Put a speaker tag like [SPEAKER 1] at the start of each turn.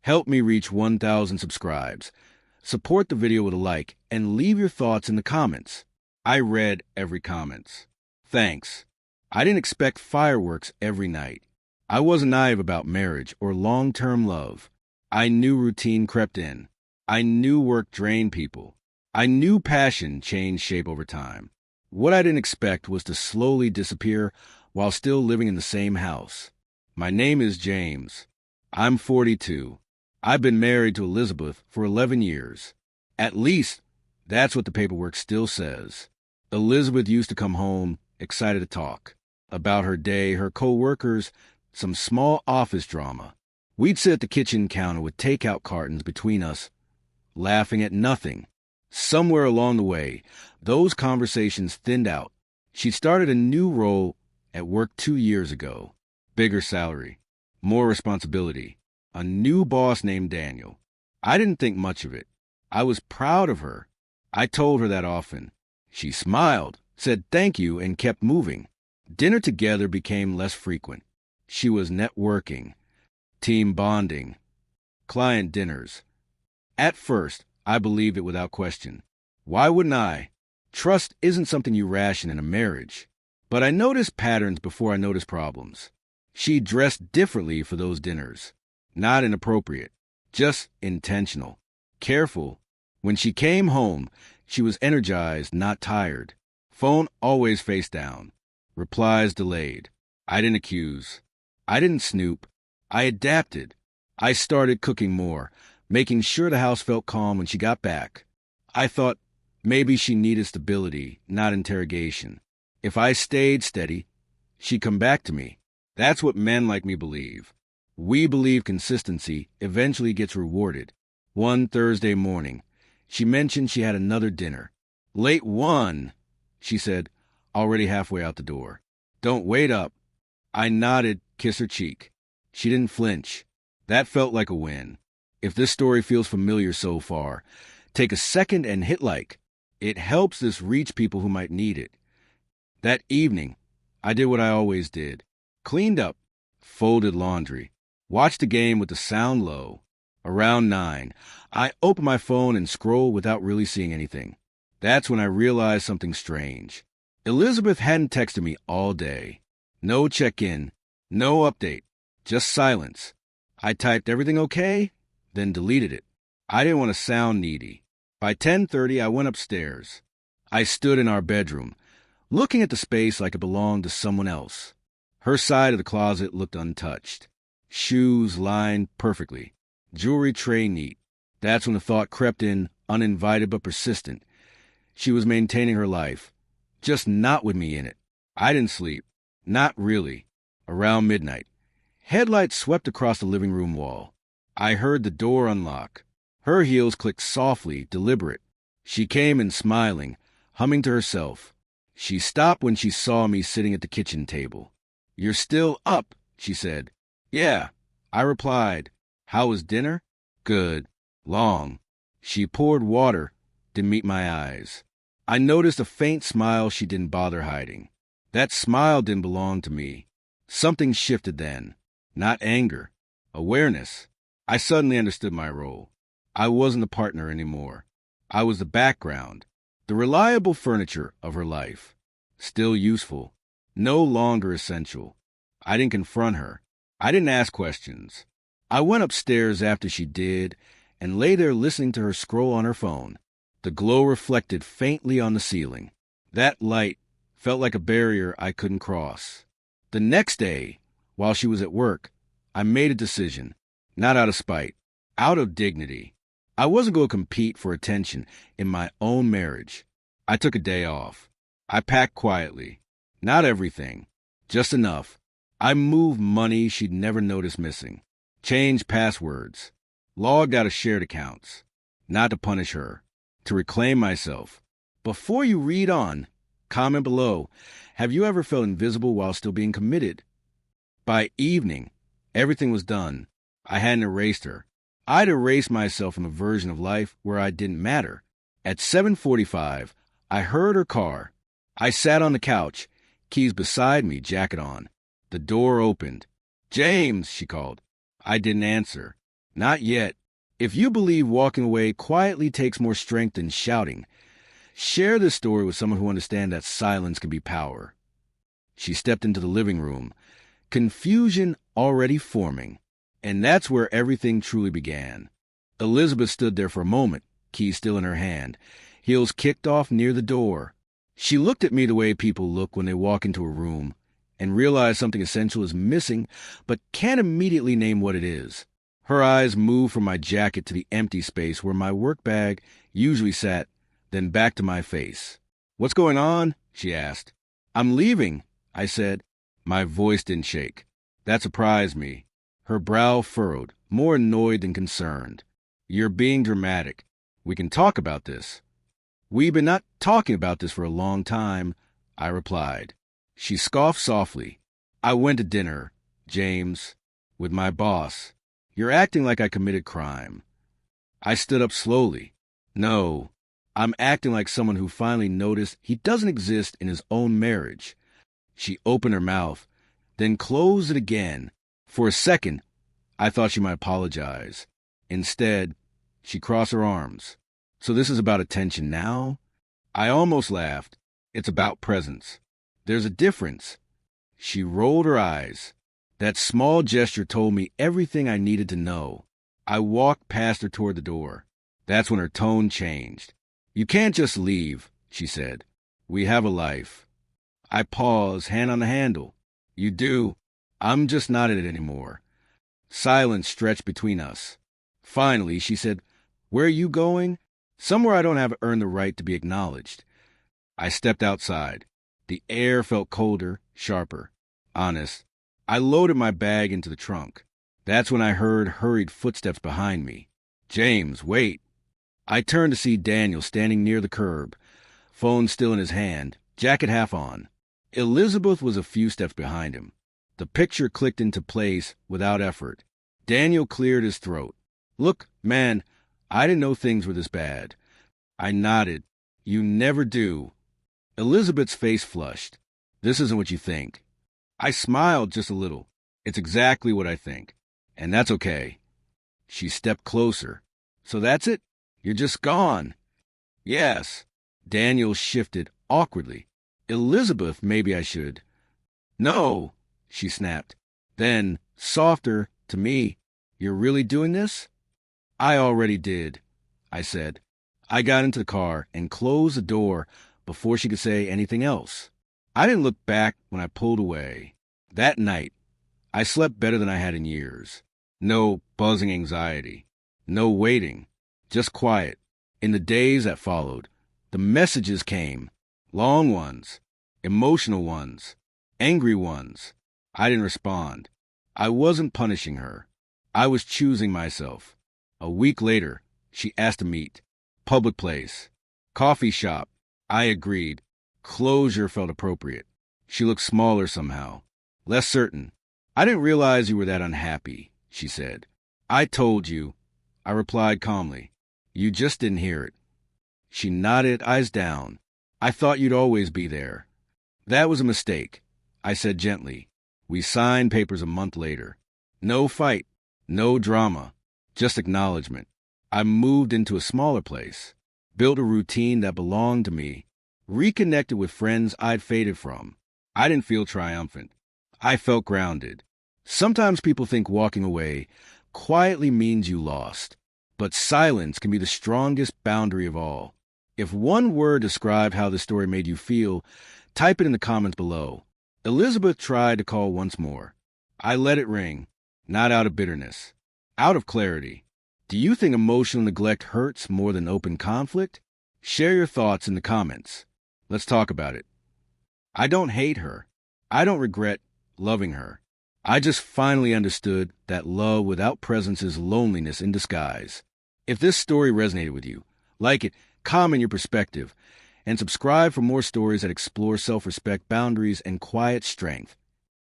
[SPEAKER 1] Help me reach 1,000 subscribes. Support the video with a like and leave your thoughts in the comments. I read every comment. Thanks. I didn't expect fireworks every night. I wasn't naive about marriage or long-term love. I knew routine crept in. I knew work drained people. I knew passion changed shape over time. What I didn't expect was to slowly disappear while still living in the same house. My name is James. I'm 42. I've been married to Elizabeth for 11 years. At least, that's what the paperwork still says. Elizabeth used to come home, excited to talk about her day, her co-workers, some small office drama. We'd sit at the kitchen counter with takeout cartons between us, laughing at nothing. Somewhere along the way, those conversations thinned out. She started a new role at work 2 years ago. Bigger salary, more responsibility, a new boss named Daniel. I didn't think much of it. I was proud of her. I told her that often. She smiled, said thank you, and kept moving. Dinner together became less frequent. She was networking, team bonding, client dinners. At first, I believed it without question. Why wouldn't I? Trust isn't something you ration in a marriage. But I noticed patterns before I noticed problems. She dressed differently for those dinners. Not inappropriate, just intentional. Careful. When she came home, she was energized, not tired. Phone always face down. Replies delayed. I didn't accuse. I didn't snoop. I adapted. I started cooking more, making sure the house felt calm when she got back. I thought maybe she needed stability, not interrogation. If I stayed steady, she'd come back to me. That's what men like me believe. We believe consistency eventually gets rewarded. One Thursday morning, she mentioned she had another dinner. Late one, she said, already halfway out the door. Don't wait up. I nodded, kissed her cheek. She didn't flinch. That felt like a win. If this story feels familiar so far, take a second and hit like. It helps this reach people who might need it. That evening, I did what I always did. Cleaned up, folded laundry, watched the game with the sound low. Around 9, I opened my phone and scrolled without really seeing anything. That's when I realized something strange. Elizabeth hadn't texted me all day. No check-in, no update, just silence. I typed everything okay, then deleted it. I didn't want to sound needy. By 10:30, I went upstairs. I stood in our bedroom, looking at the space like it belonged to someone else. Her side of the closet looked untouched. Shoes lined perfectly. Jewelry tray neat. That's when the thought crept in, uninvited but persistent. She was maintaining her life, just not with me in it. I didn't sleep. Not really. Around midnight, headlights swept across the living room wall. I heard the door unlock. Her heels clicked softly, deliberate. She came in smiling, humming to herself. She stopped when she saw me sitting at the kitchen table. "You're still up," she said. "Yeah," I replied. "How was dinner?" "Good. Long." She poured water to meet my eyes. I noticed a faint smile she didn't bother hiding. That smile didn't belong to me. Something shifted then. Not anger. Awareness. I suddenly understood my role. I wasn't the partner anymore. I was the background, the reliable furniture of her life. Still useful. No longer essential. I didn't confront her. I didn't ask questions. I went upstairs after she did and lay there listening to her scroll on her phone. The glow reflected faintly on the ceiling. That light felt like a barrier I couldn't cross. The next day, while she was at work, I made a decision, not out of spite, out of dignity. I wasn't going to compete for attention in my own marriage. I took a day off. I packed quietly. Not everything, just enough. I moved money she'd never noticed missing. Changed passwords. Logged out of shared accounts. Not to punish her. To reclaim myself. Before you read on, comment below. Have you ever felt invisible while still being committed? By evening, everything was done. I hadn't erased her. I'd erased myself from a version of life where I didn't matter. At 7:45, I heard her car. I sat on the couch, keys beside me, jacket on. The door opened. "James," she called. I didn't answer. Not yet. If you believe walking away quietly takes more strength than shouting, share this story with someone who understands that silence can be power. She stepped into the living room, confusion already forming, and that's where everything truly began. Elizabeth stood there for a moment, key still in her hand, heels kicked off near the door. She looked at me the way people look when they walk into a room and realize something essential is missing but can't immediately name what it is. Her eyes moved from my jacket to the empty space where my work bag usually sat, then back to my face. "What's going on?" she asked. "I'm leaving," I said. My voice didn't shake. That surprised me. Her brow furrowed, more annoyed than concerned. "You're being dramatic. We can talk about this." "We've been not talking about this for a long time," I replied. She scoffed softly. "I went to dinner, James, with my boss. You're acting like I committed crime." I stood up slowly. "No, I'm acting like someone who finally noticed he doesn't exist in his own marriage." She opened her mouth, then closed it again. For a second, I thought she might apologize. Instead, she crossed her arms. "So this is about attention now?" I almost laughed. "It's about presence. There's a difference." She rolled her eyes. That small gesture told me everything I needed to know. I walked past her toward the door. That's when her tone changed. "You can't just leave," she said. "We have a life." I paused, hand on the handle. "You do. I'm just not in it anymore." Silence stretched between us. Finally, she said, "Where are you going?" "Somewhere I don't have earned the right to be acknowledged." I stepped outside. The air felt colder, sharper. Honest. I loaded my bag into the trunk. That's when I heard hurried footsteps behind me. "James, wait." I turned to see Daniel standing near the curb, phone still in his hand, jacket half on. Elizabeth was a few steps behind him. The picture clicked into place without effort. Daniel cleared his throat. "Look, man, I didn't know things were this bad." I nodded. "You never do." Elizabeth's face flushed. "This isn't what you think." I smiled just a little. "It's exactly what I think. And that's okay." She stepped closer. "So that's it? You're just gone?" "Yes." Daniel shifted awkwardly. "Elizabeth, maybe I should." "No," she snapped. Then, softer, to me, "You're really doing this?" "I already did," I said. I got into the car and closed the door before she could say anything else. I didn't look back when I pulled away. That night, I slept better than I had in years. No buzzing anxiety. No waiting. Just quiet. In the days that followed, the messages came. Long ones. Emotional ones. Angry ones. I didn't respond. I wasn't punishing her. I was choosing myself. A week later, she asked to meet. Public place. Coffee shop. I agreed. Closure felt appropriate. She looked smaller somehow. Less certain. "I didn't realize you were that unhappy," she said. "I told you," I replied calmly. "You just didn't hear it." She nodded, eyes down. "I thought you'd always be there." "That was a mistake," I said gently. We signed papers a month later. No fight, no drama, just acknowledgement. I moved into a smaller place, built a routine that belonged to me, reconnected with friends I'd faded from. I didn't feel triumphant. I felt grounded. Sometimes people think walking away quietly means you lost, but silence can be the strongest boundary of all. If one word described how the story made you feel, type it in the comments below. Elizabeth tried to call once more. I let it ring, not out of bitterness, out of clarity. Do you think emotional neglect hurts more than open conflict? Share your thoughts in the comments. Let's talk about it. I don't hate her. I don't regret loving her. I just finally understood that love without presence is loneliness in disguise. If this story resonated with you, like it, comment your perspective, and subscribe for more stories that explore self-respect, boundaries, and quiet strength.